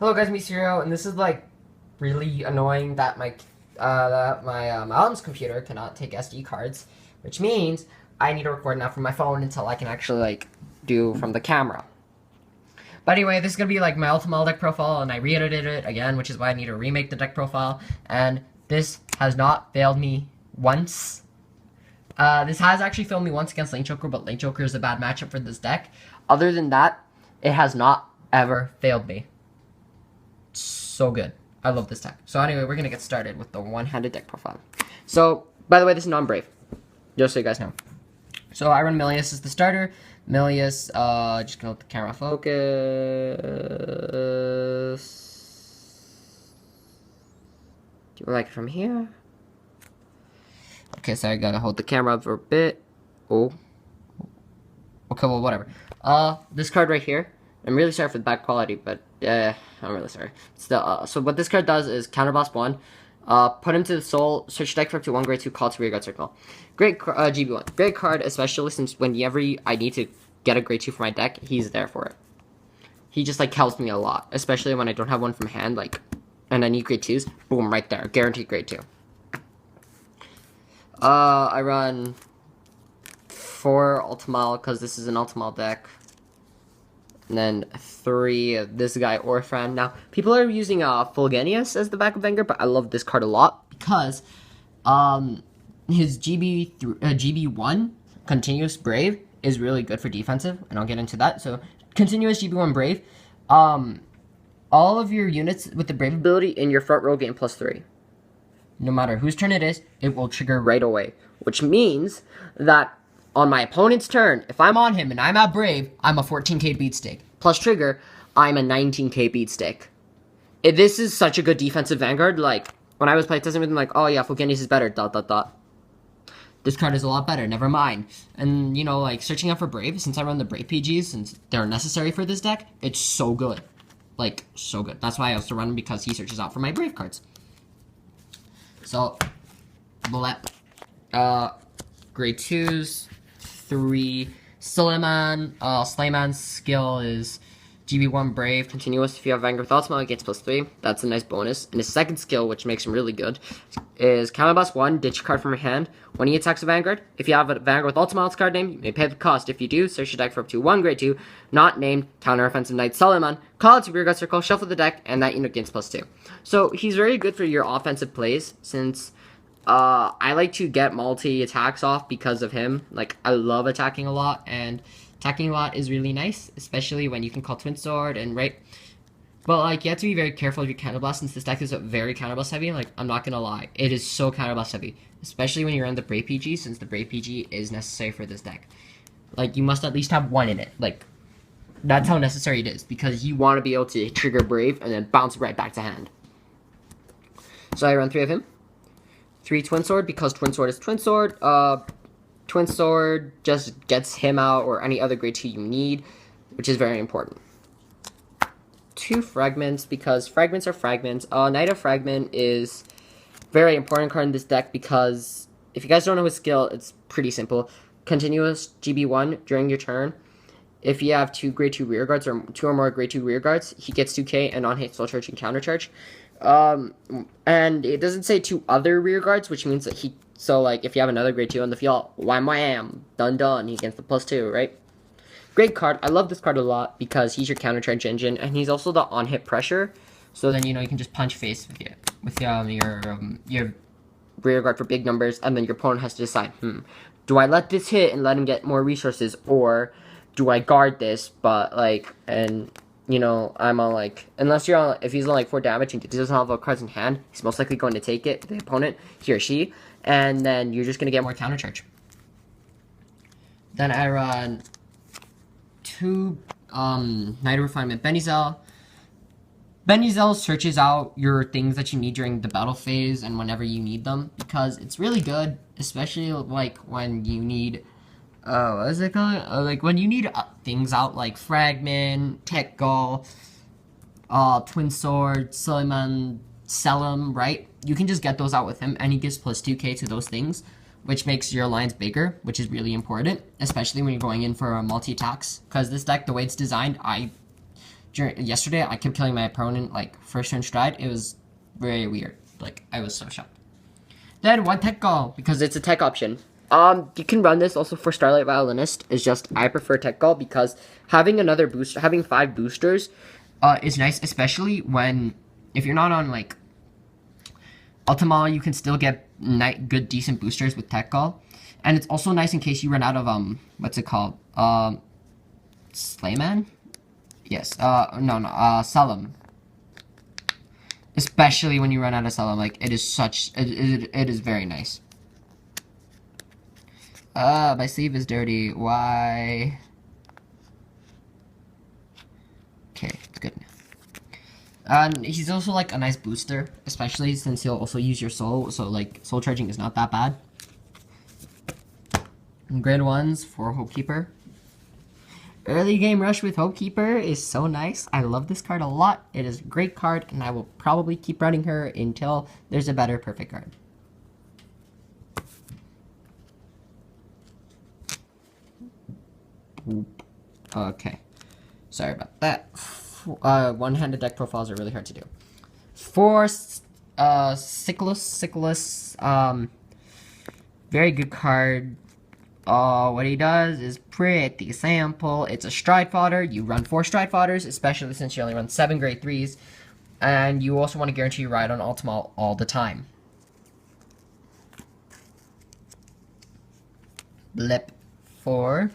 Hello guys, me Serial, and this is like really annoying that my mom's computer cannot take SD cards, which means I need to record now from my phone until I can actually like do from the camera. But anyway, this is gonna be like my Altimile deck profile, and I re-edited it again, which is why I need to remake the deck profile. And this has not failed me once. This has actually failed me once against Lane Choker, but Lane Choker is a bad matchup for this deck. Other than that, it has not ever failed me. So good. I love this deck. So anyway, we're gonna get started with the one-handed deck profile. So, by the way, this is non-brave. Just so you guys know. So I run Milius as the starter. Milius, just gonna let the camera focus. Do you like it from here? Okay, so I gotta hold the camera up for a bit. Oh. Okay, well, whatever. This card right here. I'm really sorry for the bad quality, but I'm really sorry. Still, so what this card does is counterblast 1, put him to the soul, search deck for up to 1 grade 2, call to rear guard circle. Great GB1. Great card, especially since whenever I need to get a grade 2 for my deck, he's there for it. He just like helps me a lot, especially when I don't have one from hand, like, and I need grade 2s. Boom, right there, guaranteed grade 2. I run 4 Altimile because this is an Altimile deck. And then 3 of this guy, Orphan. Now, people are using Fulgenius as the backup Vanguard, but I love this card a lot because his GB1 Continuous Brave is really good for defensive, and I'll get into that. So, Continuous GB1 Brave, all of your units with the Brave ability in your front row gain +3. No matter whose turn it is, it will trigger right away, which means that on my opponent's turn, if I'm on him and I'm at Brave, I'm a 14k beatstick. Plus trigger, I'm a 19k beatstick. This is such a good defensive Vanguard. Like, when I was playtesting with him, like, oh yeah, Fulgenius is better, ... This card is a lot better, never mind. And, you know, like, searching out for Brave, since I run the Brave PGs, since they're necessary for this deck, it's so good. Like, so good. That's why I also run him, because he searches out for my Brave cards. So, Blep. Grade 2s. 3 Suleiman. Slayman's skill is GB1 Brave, continuous. If you have Vanguard with Altimile, it gets +3. That's a nice bonus. And his second skill, which makes him really good, is Counterblast 1, ditch a card from your hand. When he attacks a Vanguard, if you have a Vanguard with Ultimate's card name, you may pay the cost. If you do, search your deck for up to 1 grade 2, not named Counter-Offensive Knight Suleiman, call it to rear guard circle, shuffle the deck, and that unit gains +2. So he's very good for your offensive plays, since I like to get multi-attacks off because of him. Like, I love attacking a lot, and attacking a lot is really nice, especially when you can call Twin Sword, and right. But, like, you have to be very careful of your counterblast, since this deck is very counterblast heavy. Like, I'm not gonna lie, it is so counterblast heavy, especially when you're on the Brave PG, since the Brave PG is necessary for this deck. Like, you must at least have 1 in it. Like, that's how necessary it is, because you want to be able to trigger Brave and then bounce right back to hand. So I run 3 of him. 3 Twin Sword, because Twin Sword is Twin Sword. Twin Sword just gets him out, or any other grade 2 you need, which is very important. 2 Fragments, because Fragments are Fragments. Knight of Fragment is very important card in this deck, because if you guys don't know his skill, it's pretty simple. Continuous GB1 during your turn. If you have 2 grade 2 rear guards, or 2 or more grade 2 rear guards, he gets 2k, and on hit soul charge and counter charge. And it doesn't say 2 other rear guards, which means that so like, if you have another grade 2 on the field, wham, done, he gets the +2, right? Great card. I love this card a lot, because he's your counter charge engine, and he's also the on hit pressure, so then, you know, you can just punch face with your rear guard for big numbers, and then your opponent has to decide, do I let this hit and let him get more resources, or do I guard this, but, like, and, you know, I'm on, like, unless you're on, if he's on, like, 4 damage and he doesn't have all cards in hand, he's most likely going to take it, the opponent, he or she, and then you're just going to get more counter charge. Then I run 2, Knight of Refinement Benizal. Benizal searches out your things that you need during the battle phase and whenever you need them, because it's really good, especially, like, when you need, what is it called? Like, when you need things out like Fragment, Tech Gull, Twin Sword, Suleiman, Selim, right? You can just get those out with him, and he gives +2k to those things, which makes your lines bigger, which is really important, especially when you're going in for multi-attacks. Because this deck, the way it's designed, I yesterday, I kept killing my opponent, like, first turn stride. It was very weird. Like, I was so shocked. Then, one tech call, because it's a tech option. You can run this also for Starlight Violinist. It's just, I prefer tech call because having another booster, having 5 boosters, is nice, especially when, if you're not on, like, Altimile, you can still get good, decent boosters with tech call. And it's also nice in case you run out of, what's it called? Slayman? Yes, Selim. Especially when you run out of Selim, like, it is very nice. My sleeve is dirty, why? Okay, it's good now. And he's also, like, a nice booster, especially since he'll also use your soul, so, like, soul charging is not that bad. And grade 1s for Hopekeeper. Early game rush with Hopekeeper is so nice. I love this card a lot. It is a great card, and I will probably keep running her until there's a better perfect card. Okay. Sorry about that. One-handed deck profiles are really hard to do. For Sickles, very good card. What he does is pretty simple. It's a stride fodder. You run 4 stride fodders, especially since you only run 7 grade 3s. And you also want to guarantee you ride on Altimile all the time. Blip 4.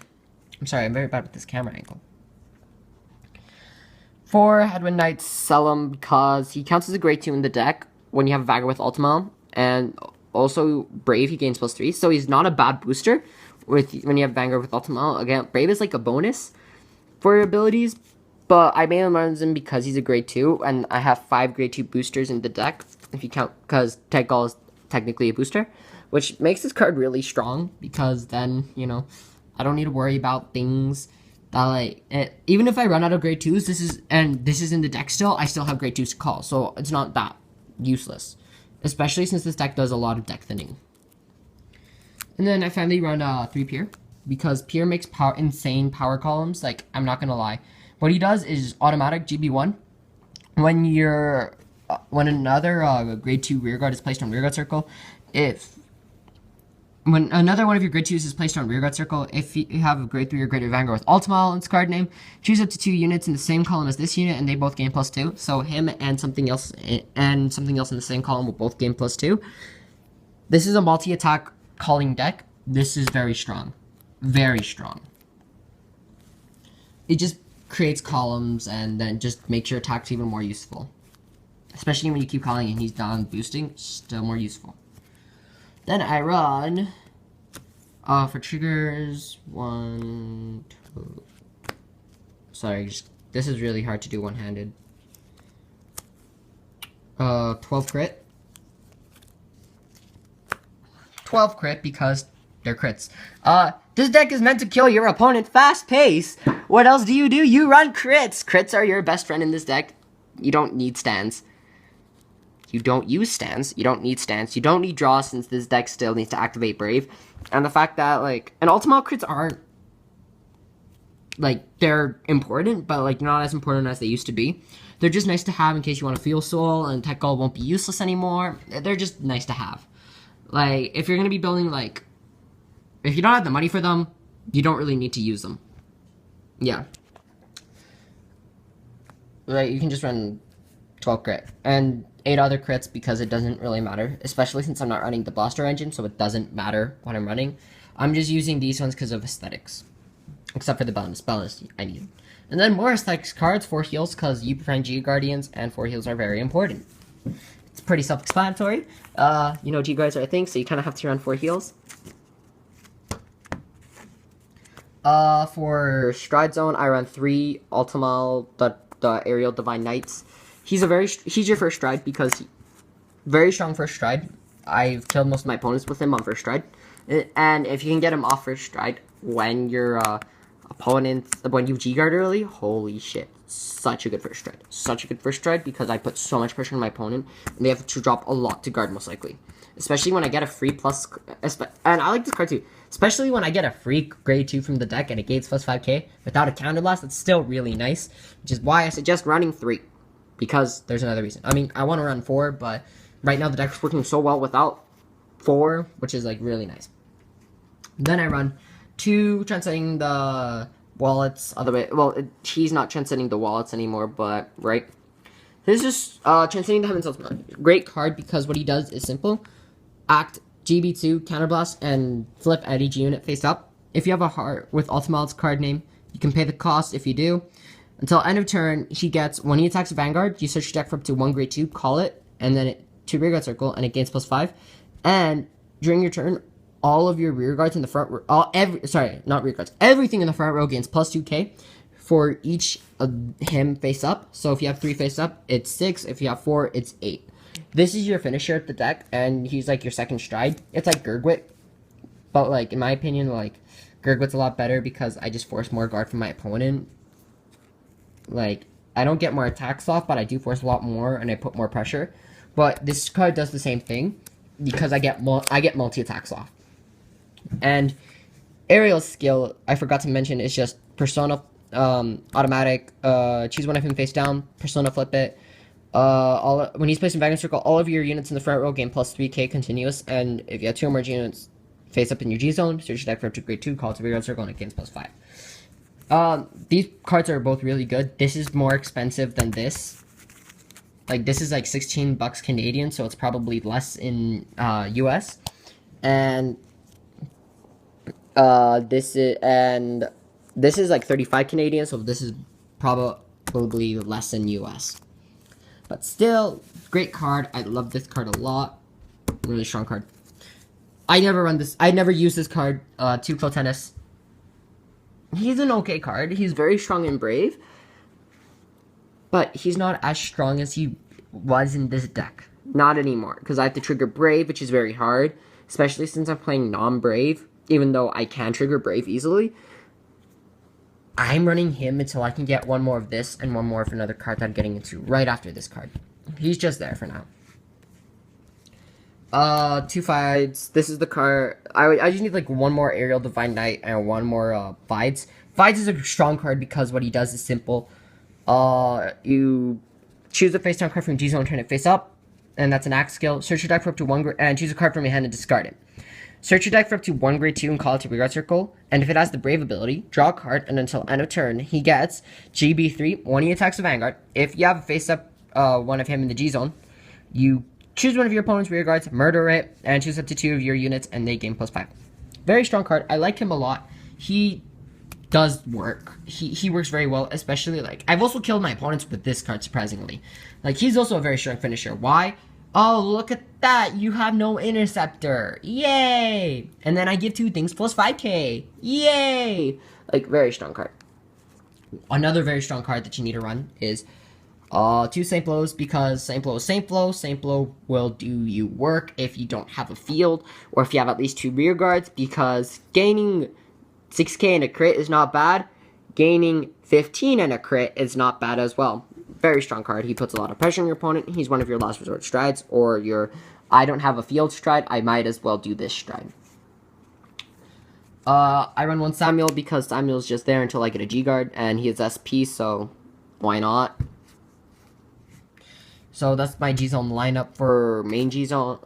I'm sorry, I'm very bad with this camera angle. 4, Headwind Knight, sell him because he counts as a grade 2 in the deck when you have Vagor with Altimile. And also, Brave, he gains +3, so he's not a bad booster when you have Vanguard with Altimile. Again, Brave is like a bonus for your abilities, but I mainly run him because he's a grade 2, and I have 5 grade 2 boosters in the deck, if you count, because Tech Gall is technically a booster, which makes this card really strong, because then, you know, I don't need to worry about things that, like, even if I run out of grade 2s, this is in the deck still, I still have grade 2s to call, so it's not that useless. Especially since this deck does a lot of deck thinning. And then I finally run 3 Pier, because Pier makes insane power columns, like, I'm not gonna lie. What he does is automatic GB1. When another grade 2 rearguard is placed on rearguard circle, when another one of your grade 2s is placed on rearguard circle, if you have a grade 3 or greater Vanguard with Altimile in its card name, choose up to 2 units in the same column as this unit, and they both gain +2. So him and something else in the same column will both gain +2. This is a multi-attack calling deck. This is very strong. Very strong. It just creates columns and then just makes your attacks even more useful. Especially when you keep calling and he's done boosting, still more useful. Then I run, for triggers, 1, 2, sorry, this is really hard to do one-handed. 12 crit. 12 crit because they're crits. This deck is meant to kill your opponent fast pace. What else do? You run crits. Crits are your best friend in this deck. You don't need stands. You don't use stands. You don't need stands. You don't need draw since this deck still needs to activate Brave. And the fact that, like, and Ultimate crits aren't, like, they're important, but, like, not as important as they used to be. They're just nice to have in case you want to feel soul, and Tech Gall won't be useless anymore. They're just nice to have. Like, if you're going to be building, like, if you don't have the money for them, you don't really need to use them. Yeah. Like, you can just run 12 crit. And 8 other crits because it doesn't really matter, especially since I'm not running the Blaster engine, so it doesn't matter what I'm running. I'm just using these ones because of aesthetics. Except for the bonus I need. And then more aesthetics cards, 4 heals, because you befriend G-Guardians, and 4 heals are very important. It's pretty self-explanatory. You know, G-Guards are a thing, so you kind of have to run 4 heals. For Stride Zone, I run 3 Altimile, the Aerial Divine Knights. He's your first stride because very strong first stride. I've killed most of my opponents with him on first stride. And if you can get him off first stride when your when you G-Guard early, holy shit. such a good first stride. Such a good first stride because I put so much pressure on my opponent, and they have to drop a lot to guard most likely. Especially when I get a free plus, and I like this card too. Especially when I get a free grade 2 from the deck and it gains plus 5k without a counterblast, it's still really nice. Which is why I suggest running 3. Because there's another reason. I mean, I want to run 4, but right now the deck's working so well without 4, which is like really nice. Then I run 2, transcending the wallets. Other way, well, he's not transcending the wallets anymore, but right. This is transcending the Heaven's Ultimate. Great card because what he does is simple. Act GB2, counterblast, and flip at each unit face up. If you have a heart with Altimile's card name, you can pay the cost if you do. Until end of turn, he gets, when he attacks a Vanguard, you search your deck for up to 1 grade 2, call it, and then it to rearguard circle, and it gains plus 5. And during your turn, all of your rearguards in the front row, everything in the front row gains plus 2k for each of him face up. So if you have 3 face up, it's 6. If you have 4, it's 8. This is your finisher at the deck, and he's like your second stride. It's like Gurgwit, but like in my opinion, like Gurgwit's a lot better because I just force more guard from my opponent. Like I don't get more attacks off, but I do force a lot more, and I put more pressure. But this card does the same thing because I get multi attacks off. And Aerial's skill, I forgot to mention, is just Persona automatic. Choose one of him face down. Persona flip it. When he's placed in Vanguard Circle, all of your units in the front row gain plus 3k continuous, and if you have 2 or more units face up in your G zone, search your deck for up to grade 2, call it to Vanguard Circle, and it gains plus 5. These cards are both really good. This is more expensive than this. Like, this is like 16 bucks Canadian, so it's probably less in US. And this is like 35 Canadian, so this is probably less in US. But still, great card. I love this card a lot. Really strong card. I never use this card. 2 Kill Tennis. He's an okay card. He's very strong and brave. But he's not as strong as he was in this deck. Not anymore. Because I have to trigger Brave, which is very hard. Especially since I'm playing non-Brave. Even though I can trigger Brave easily. I'm running him until I can get one more of this and one more of another card that I'm getting into right after this card. He's just there for now. 2 Fides. This is the card. I just need like one more Aerial Divine Knight and one more Fides. Fides is a strong card because what he does is simple. You choose a face down card from G zone and turn it face up, and that's an axe skill. Search your deck for up to 1 and choose a card from your hand and discard it. Search your deck for up to 1 grade 2 and call it to rearguard circle. And if it has the Brave ability, draw a card, and until end of turn, he gets GB3 when he attacks a Vanguard. If you have a face up one of him in the G zone, you choose one of your opponent's rearguards, murder it, and choose up to 2 of your units, and they gain plus 5. Very strong card. I like him a lot. He does work. He works very well, especially like I've also killed my opponents with this card surprisingly. Like he's also a very strong finisher. Why? Oh, look at that. You have no interceptor. Yay! And then I give 2 things plus 5k. Yay! Like, very strong card. Another very strong card that you need to run is 2 Saint Blows, because Saint Blow is Saint Blow. Saint Blow will do you work if you don't have a field, or if you have at least 2 rear guards, because gaining 6k and a crit is not bad. Gaining 15 and a crit is not bad as well. Very strong card. He puts a lot of pressure on your opponent. He's one of your last resort strides, or your I don't have a field stride, I might as well do this stride. I run 1 Samuel because Samuel's just there until I get a G guard, and he has SP, so why not? So that's my G zone lineup for main G zone,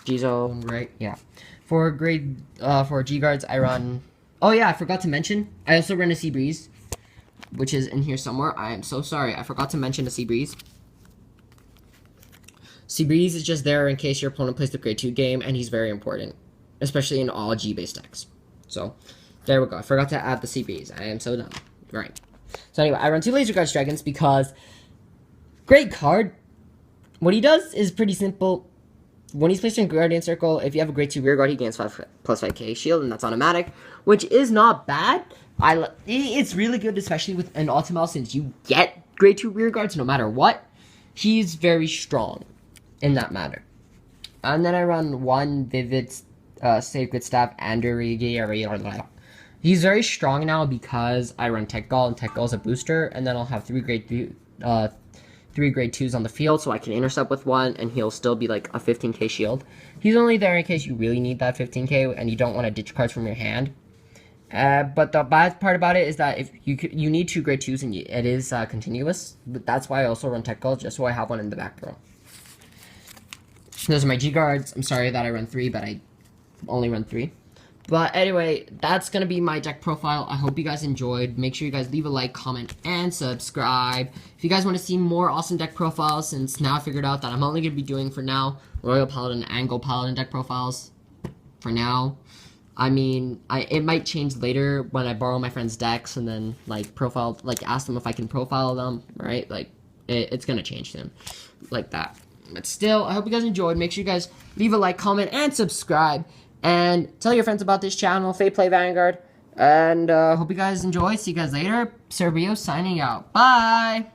G zone, right? Yeah. For G guards, I run. Oh yeah, I forgot to mention. I also run a Sea Breeze, which is in here somewhere. I am so sorry. I forgot to mention a Sea Breeze. Sea Breeze is just there in case your opponent plays the grade 2 game, and he's very important, especially in all G-based decks. So, there we go. I forgot to add the Sea Breeze. I am so dumb. Right. So anyway, I run 2 Laser Guards Dragons because great card. What he does is pretty simple. When he's placed in Guardian Circle, if you have a grade 2 rear guard, he gains plus 5k shield, and that's automatic, which is not bad. It's really good, especially with an Altimile, since you get grade 2 rear guards no matter what. He's very strong in that matter. And then I run 1 Vivid Sacred Staff and he He's very strong now because I run Tech Gall, and Tech Gall is a booster, and then I'll have three grade 2s on the field, so I can intercept with one, and he'll still be like a 15k shield. He's only there in case you really need that 15k, and you don't want to ditch cards from your hand. But the bad part about it is that if you need 2 grade 2s, and it is continuous. But that's why I also run Tech Gall, just so I have one in the back row. Those are my G guards. I'm sorry that I run 3, but I only run 3. But anyway, that's going to be my deck profile. I hope you guys enjoyed. Make sure you guys leave a like, comment, and subscribe. If you guys want to see more awesome deck profiles, since now I figured out that I'm only going to be doing, for now, Royal Paladin and Gold Paladin deck profiles. For now. I mean, it might change later when I borrow my friend's decks and then, like, ask them if I can profile them, right? Like, it's going to change soon. Like that. But still, I hope you guys enjoyed. Make sure you guys leave a like, comment, and subscribe. And tell your friends about this channel, Fate Play Vanguard. And hope you guys enjoy. See you guys later. Serbio signing out. Bye!